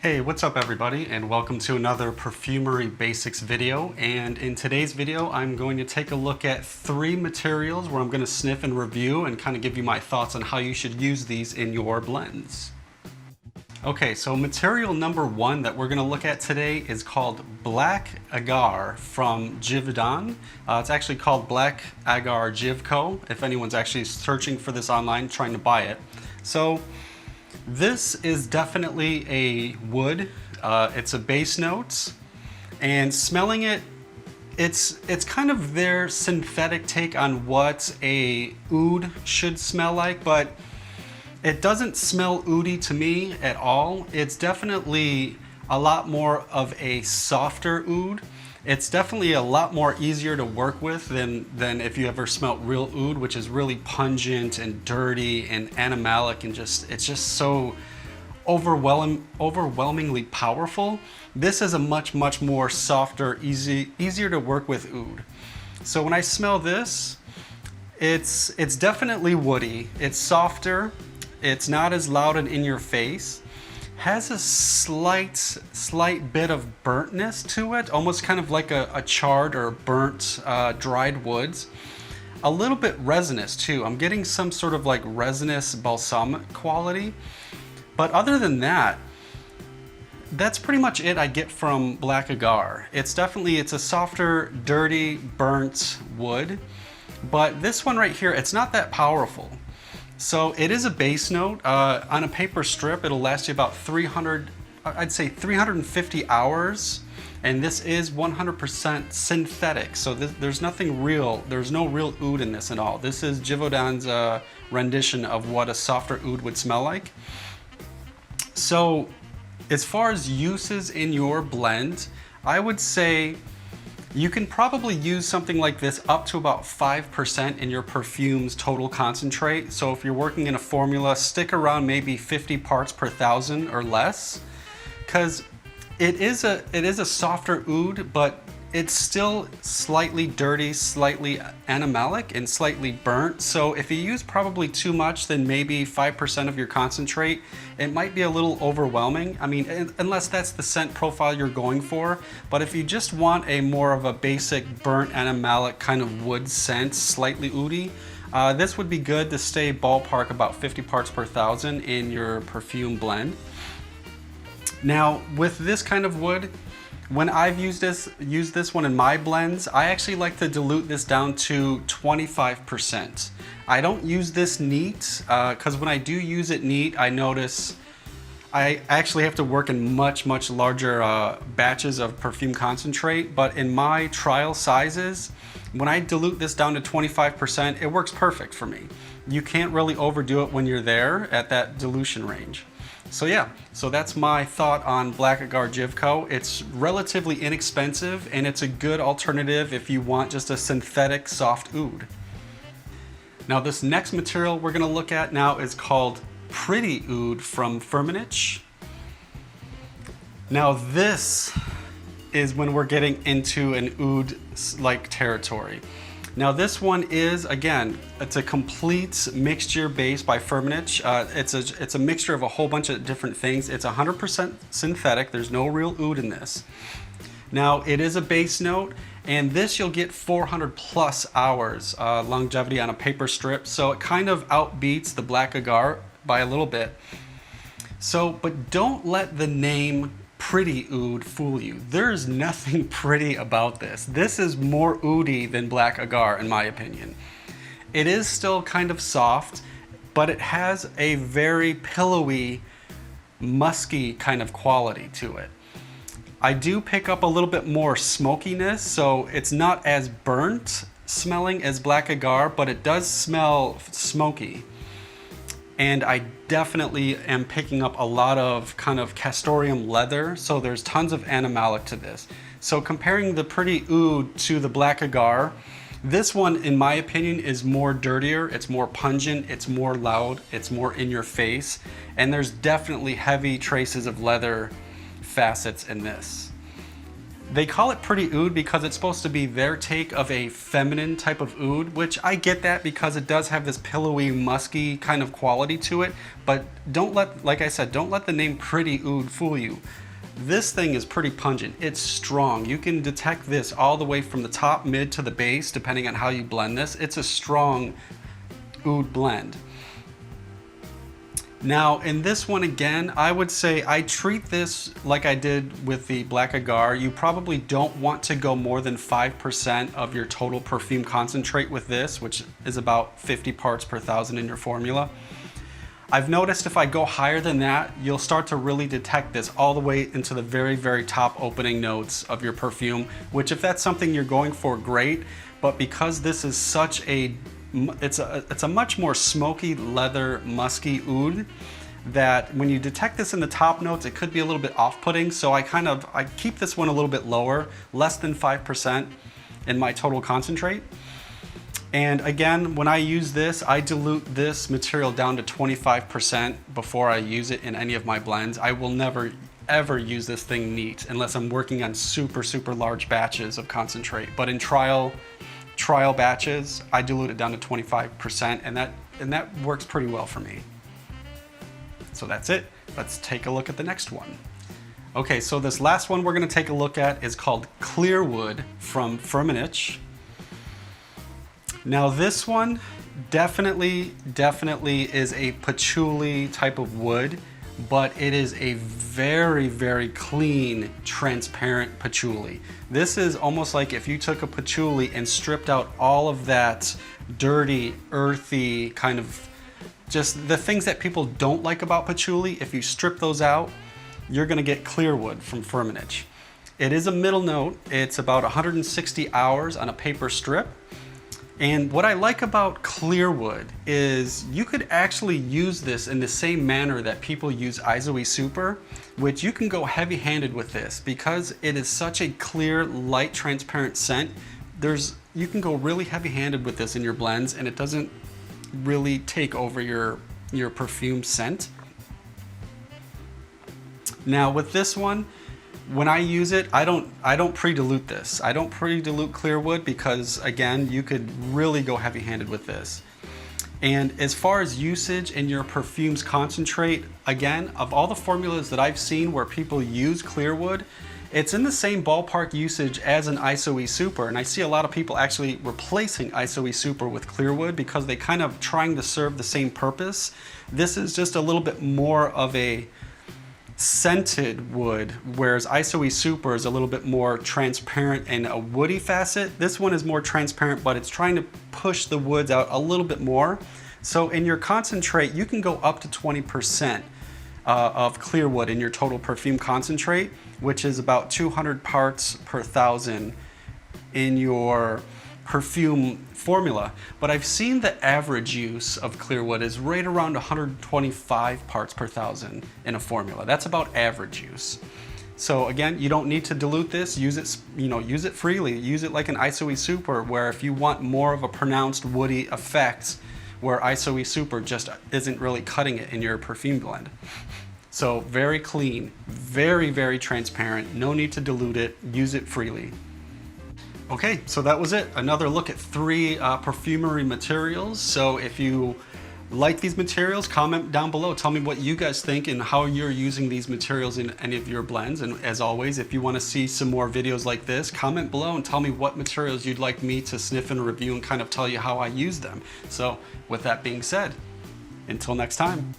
Hey, what's up everybody, and welcome to another Perfumery Basics video. And in today's video, I'm going to take a look at 3 materials where I'm going to sniff and review and kind of give you my thoughts on how you should use these in your blends. Okay, so material number 1 that we're going to look at today is called Black Agar from Givaudan. It's actually called Black Agar Givco, if anyone's actually searching for this online, trying to buy it. So this is definitely a wood. It's a base note, and smelling it, it's kind of their synthetic take on what a oud should smell like, but it doesn't smell oudy to me at all. It's definitely a lot more of a softer oud. It's definitely a lot more easier to work with than if you ever smelt real oud, which is really pungent and dirty and animalic and it's just so overwhelmingly powerful. This is a much more softer, easier to work with oud. So when I smell this, it's definitely woody. It's softer. It's not as loud and in your face. Has a slight bit of burntness to it, almost kind of like a charred or burnt dried woods. A little bit resinous too. I'm getting some sort of like resinous balsamic quality. But other than that, that's pretty much it I get from Black Agar. It's a softer, dirty, burnt wood. But this one right here, it's not that powerful. So it is a base note. On a paper strip, it'll last you about 350 hours. And this is 100% synthetic. So there's nothing real, there's no real oud in this at all. This is Givaudan's rendition of what a softer oud would smell like. So as far as uses in your blend, I would say you can probably use something like this up to about 5% in your perfume's total concentrate. So if you're working in a formula, stick around maybe 50 parts per thousand or less, because it is a softer oud, but it's still slightly dirty, slightly animalic, and slightly burnt. So if you use probably too much, then maybe 5% of your concentrate, it might be a little overwhelming. I mean, unless that's the scent profile you're going for. But if you just want a more of a basic burnt animalic kind of wood scent, slightly oudy, this would be good to stay ballpark about 50 parts per thousand in your perfume blend. Now, with this kind of wood, when I've used this one in my blends, I actually like to dilute this down to 25%. I don't use this neat, because when I do use it neat, I notice I actually have to work in much larger batches of perfume concentrate. But in my trial sizes, when I dilute this down to 25%, it works perfect for me. You can't really overdo it when you're there at that dilution range. So yeah, so that's my thought on Black Agar Givco. It's relatively inexpensive, and it's a good alternative if you want just a synthetic soft oud. Now this next material we're gonna look at now is called Pretty Oud from Firmenich. Now this is when we're getting into an oud-like territory. Now this one is, again, it's a complete mixture base by Firmenich. It's a mixture of a whole bunch of different things. It's 100% synthetic. There's no real oud in this. Now it is a base note, and this you'll get 400+ hours longevity on a paper strip. So it kind of outbeats the Black Agar by a little bit. So, but don't let the name Pretty Oud fool you. There's nothing pretty about this. This is more oudy than Black Agar in my opinion. It is still kind of soft, but it has a very pillowy, musky kind of quality to it. I do pick up a little bit more smokiness, so it's not as burnt smelling as Black Agar, but it does smell smoky. And I definitely am picking up a lot of kind of castoreum leather, so there's tons of animalic to this. So comparing the Pretty Oud to the Black Agar, this one, in my opinion, is more dirtier, it's more pungent, it's more loud, it's more in your face, and there's definitely heavy traces of leather facets in this. They call it pretty oud because it's supposed to be their take of a feminine type of oud, which I get that because it does have this pillowy, musky kind of quality to it. But don't let, like I said, don't let the name pretty oud fool you. This thing is pretty pungent. It's strong. You can detect this all the way from the top, mid to the base, depending on how you blend this. It's a strong oud blend. Now in this one again, I would say I treat this like I did with the Black Agar. You probably don't want to go more than 5% of your total perfume concentrate with this, which is about 50 parts per thousand in your formula. I've noticed if I go higher than that, you'll start to really detect this all the way into the very, very top opening notes of your perfume, which if that's something you're going for, great. But because this is such a it's a much more smoky, leather, musky oud, that when you detect this in the top notes, it could be a little bit off-putting. So I keep this one a little bit lower, less than 5% in my total concentrate. And again, when I use this, I dilute this material down to 25% before I use it in any of my blends. I will never ever use this thing neat unless I'm working on super, super large batches of concentrate. But in trial batches, I dilute it down to 25%, and that works pretty well for me. So that's it. Let's take a look at the next one. Okay, so this last one we're gonna take a look at is called Clearwood from Firmenich. Now this one definitely is a patchouli type of wood, but it is a very, very clean, transparent patchouli. This is almost like if you took a patchouli and stripped out all of that dirty, earthy, kind of just the things that people don't like about patchouli. If you strip those out, you're gonna get Clearwood from Firmenich. It is a middle note. It's about 160 hours on a paper strip. And what I like about Clearwood is you could actually use this in the same manner that people use Isoe Super, which you can go heavy-handed with this because it is such a clear, light, transparent scent. You can go really heavy-handed with this in your blends, and it doesn't really take over your perfume scent. Now with this one, when I use it, I don't pre-dilute this. I don't pre-dilute Clearwood because, again, you could really go heavy-handed with this. And as far as usage in your perfumes concentrate, again, of all the formulas that I've seen where people use Clearwood, it's in the same ballpark usage as an Isoe Super. And I see a lot of people actually replacing Isoe Super with Clearwood because they kind of trying to serve the same purpose. This is just a little bit more of a scented wood, whereas Isoe Super is a little bit more transparent and a woody facet. This one is more transparent, but it's trying to push the woods out a little bit more. So in your concentrate, you can go up to 20% of Clearwood in your total perfume concentrate, which is about 200 parts per thousand in your perfume formula. But I've seen the average use of Clearwood is right around 125 parts per thousand in a formula. That's about average use. So again, you don't need to dilute this. Use it, use it freely. Use it like an Isoe Super, where if you want more of a pronounced woody effect, where Isoe Super just isn't really cutting it in your perfume blend. So very clean, very, very transparent. No need to dilute it. Use it freely. Okay, so that was it. Another look at 3 perfumery materials. So if you like these materials, comment down below. Tell me what you guys think and how you're using these materials in any of your blends. And as always, if you want to see some more videos like this, comment below and tell me what materials you'd like me to sniff and review and kind of tell you how I use them. So with that being said, until next time.